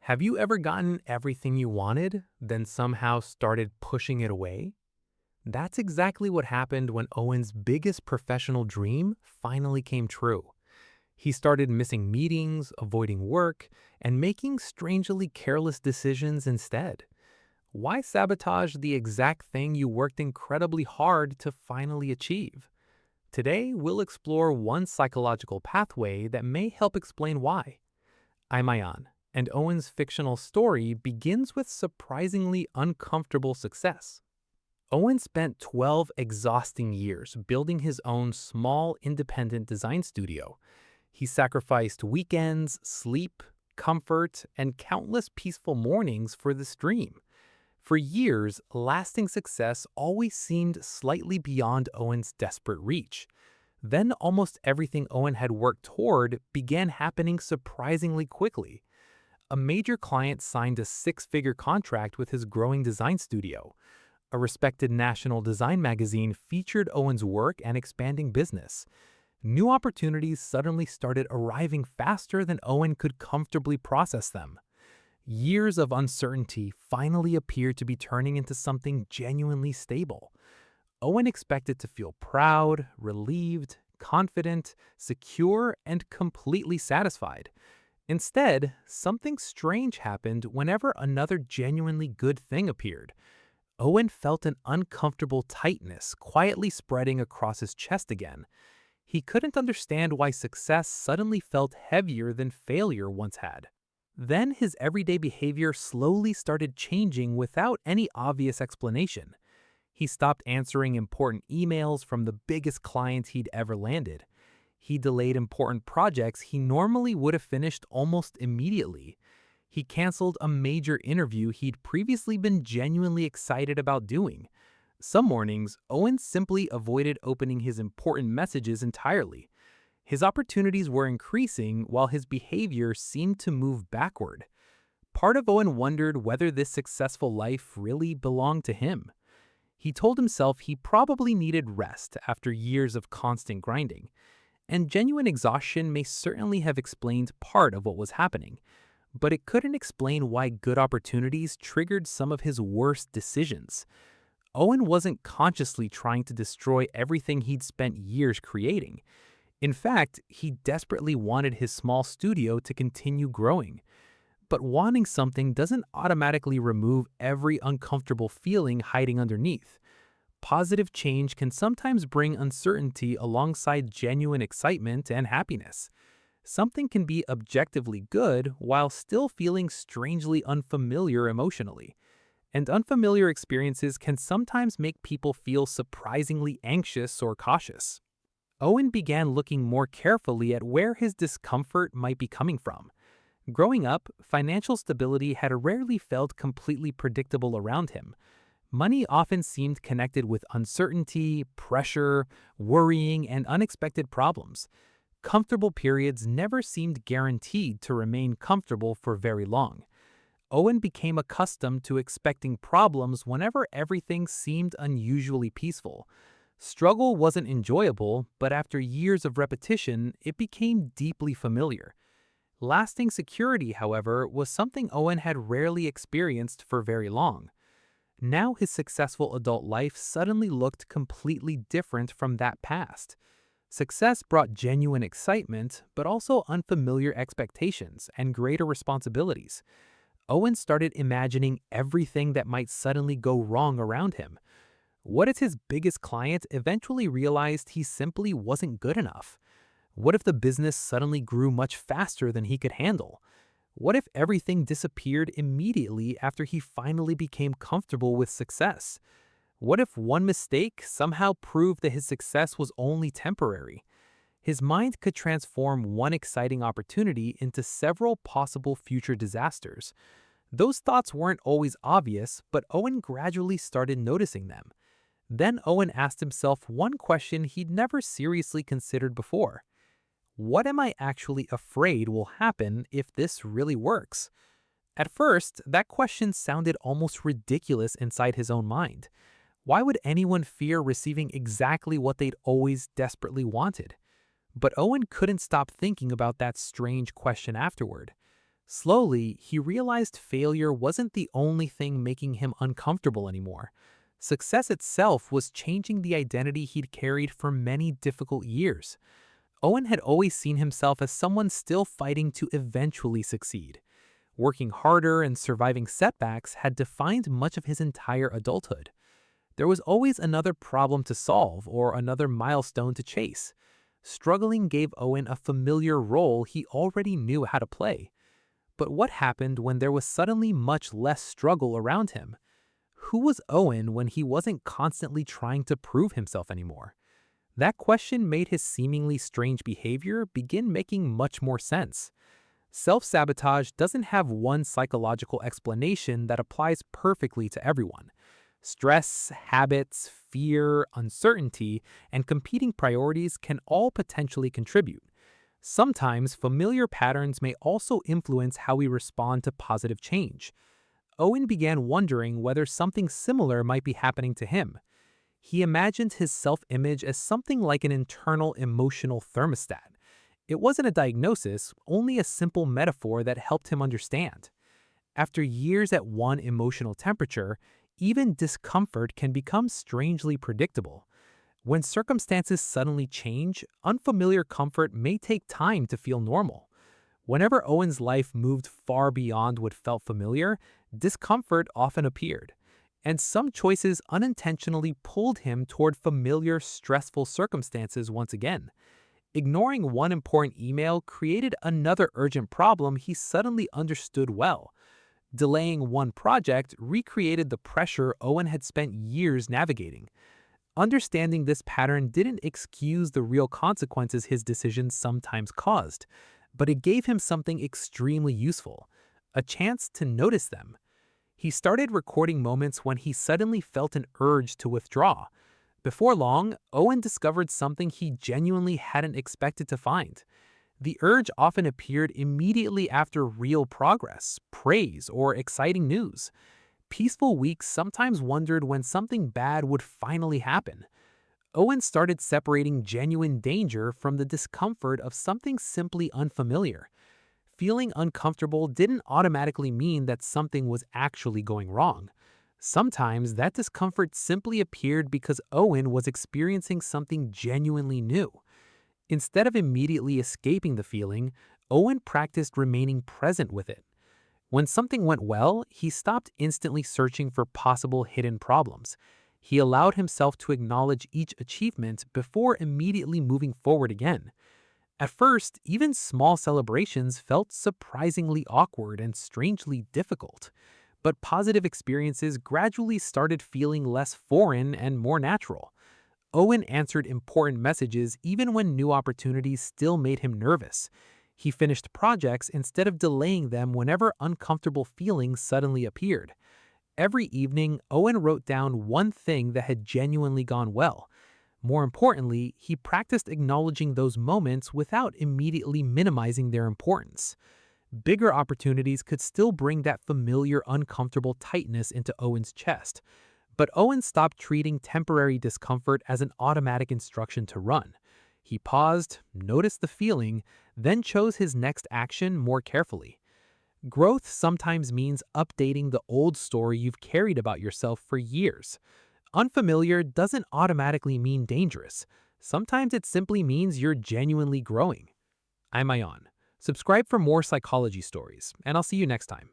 Have you ever gotten everything you wanted, then somehow started pushing it away? That's exactly what happened when Owen's biggest professional dream finally came true. He started missing meetings, avoiding work, and making strangely careless decisions instead. Why sabotage the exact thing you worked incredibly hard to finally achieve? Today, we'll explore one psychological pathway that may help explain why. I'm Ayan, and Owen's fictional story begins with surprisingly uncomfortable success. Owen spent 12 exhausting years building his own small independent design studio. He sacrificed weekends, sleep, comfort, and countless peaceful mornings for this dream. For years, lasting success always seemed slightly beyond Owen's desperate reach. Then almost everything Owen had worked toward began happening surprisingly quickly. A major client signed a six-figure contract with his growing design studio. A respected national design magazine featured Owen's work and expanding business. New opportunities suddenly started arriving faster than Owen could comfortably process them. Years of uncertainty finally appeared to be turning into something genuinely stable. Owen expected to feel proud, relieved, confident, secure, and completely satisfied. Instead, something strange happened whenever another genuinely good thing appeared. Owen felt an uncomfortable tightness quietly spreading across his chest again. He couldn't understand why success suddenly felt heavier than failure once had. Then his everyday behavior slowly started changing without any obvious explanation. He stopped answering important emails from the biggest clients he'd ever landed. He delayed important projects he normally would have finished almost immediately. He canceled a major interview he'd previously been genuinely excited about doing. Some mornings, Owen simply avoided opening his important messages entirely. His opportunities were increasing while his behavior seemed to move backward. Part of Owen wondered whether this successful life really belonged to him. He told himself he probably needed rest after years of constant grinding. And genuine exhaustion may certainly have explained part of what was happening, but it couldn't explain why good opportunities triggered some of his worst decisions. Owen wasn't consciously trying to destroy everything he'd spent years creating. In fact, he desperately wanted his small studio to continue growing. But wanting something doesn't automatically remove every uncomfortable feeling hiding underneath. Positive change can sometimes bring uncertainty alongside genuine excitement and happiness. Something can be objectively good while still feeling strangely unfamiliar emotionally. And unfamiliar experiences can sometimes make people feel surprisingly anxious or cautious. Owen began looking more carefully at where his discomfort might be coming from. Growing up, financial stability had rarely felt completely predictable around him. Money often seemed connected with uncertainty, pressure, worrying, and unexpected problems. Comfortable periods never seemed guaranteed to remain comfortable for very long. Owen became accustomed to expecting problems whenever everything seemed unusually peaceful. Struggle wasn't enjoyable, but after years of repetition, it became deeply familiar. Lasting security, however, was something Owen had rarely experienced for very long. Now his successful adult life suddenly looked completely different from that past. Success brought genuine excitement, but also unfamiliar expectations and greater responsibilities. Owen started imagining everything that might suddenly go wrong around him. What if his biggest client eventually realized he simply wasn't good enough? What if the business suddenly grew much faster than he could handle? What if everything disappeared immediately after he finally became comfortable with success? What if one mistake somehow proved that his success was only temporary? His mind could transform one exciting opportunity into several possible future disasters. Those thoughts weren't always obvious, but Owen gradually started noticing them. Then Owen asked himself one question he'd never seriously considered before. What am I actually afraid will happen if this really works? At first, that question sounded almost ridiculous inside his own mind. Why would anyone fear receiving exactly what they'd always desperately wanted? But Owen couldn't stop thinking about that strange question afterward. Slowly, he realized failure wasn't the only thing making him uncomfortable anymore. Success itself was changing the identity he'd carried for many difficult years. Owen had always seen himself as someone still fighting to eventually succeed. Working harder and surviving setbacks had defined much of his entire adulthood. There was always another problem to solve or another milestone to chase. Struggling gave Owen a familiar role he already knew how to play. But what happened when there was suddenly much less struggle around him? Who was Owen when he wasn't constantly trying to prove himself anymore? That question made his seemingly strange behavior begin making much more sense. Self-sabotage doesn't have one psychological explanation that applies perfectly to everyone. Stress, habits, fear, uncertainty, and competing priorities can all potentially contribute. Sometimes familiar patterns may also influence how we respond to positive change. Owen began wondering whether something similar might be happening to him. He imagined his self-image as something like an internal emotional thermostat. It wasn't a diagnosis, only a simple metaphor that helped him understand. After years at one emotional temperature, even discomfort can become strangely predictable. When circumstances suddenly change, unfamiliar comfort may take time to feel normal. Whenever Owen's life moved far beyond what felt familiar, discomfort often appeared. And some choices unintentionally pulled him toward familiar, stressful circumstances once again. Ignoring one important email created another urgent problem he suddenly understood well. Delaying one project recreated the pressure Owen had spent years navigating. Understanding this pattern didn't excuse the real consequences his decisions sometimes caused, but it gave him something extremely useful, a chance to notice them. He started recording moments when he suddenly felt an urge to withdraw. Before long, Owen discovered something he genuinely hadn't expected to find. The urge often appeared immediately after real progress, praise, or exciting news. Peaceful weeks sometimes wondered when something bad would finally happen. Owen started separating genuine danger from the discomfort of something simply unfamiliar. Feeling uncomfortable didn't automatically mean that something was actually going wrong. Sometimes that discomfort simply appeared because Owen was experiencing something genuinely new. Instead of immediately escaping the feeling, Owen practiced remaining present with it. When something went well, he stopped instantly searching for possible hidden problems. He allowed himself to acknowledge each achievement before immediately moving forward again. At first, even small celebrations felt surprisingly awkward and strangely difficult. But positive experiences gradually started feeling less foreign and more natural. Owen answered important messages even when new opportunities still made him nervous. He finished projects instead of delaying them whenever uncomfortable feelings suddenly appeared. Every evening, Owen wrote down one thing that had genuinely gone well. More importantly, he practiced acknowledging those moments without immediately minimizing their importance. Bigger opportunities could still bring that familiar, uncomfortable tightness into Owen's chest. But Owen stopped treating temporary discomfort as an automatic instruction to run. He paused, noticed the feeling, then chose his next action more carefully. Growth sometimes means updating the old story you've carried about yourself for years. Unfamiliar doesn't automatically mean dangerous. Sometimes it simply means you're genuinely growing. I'm Ayan. Subscribe for more psychology stories, and I'll see you next time.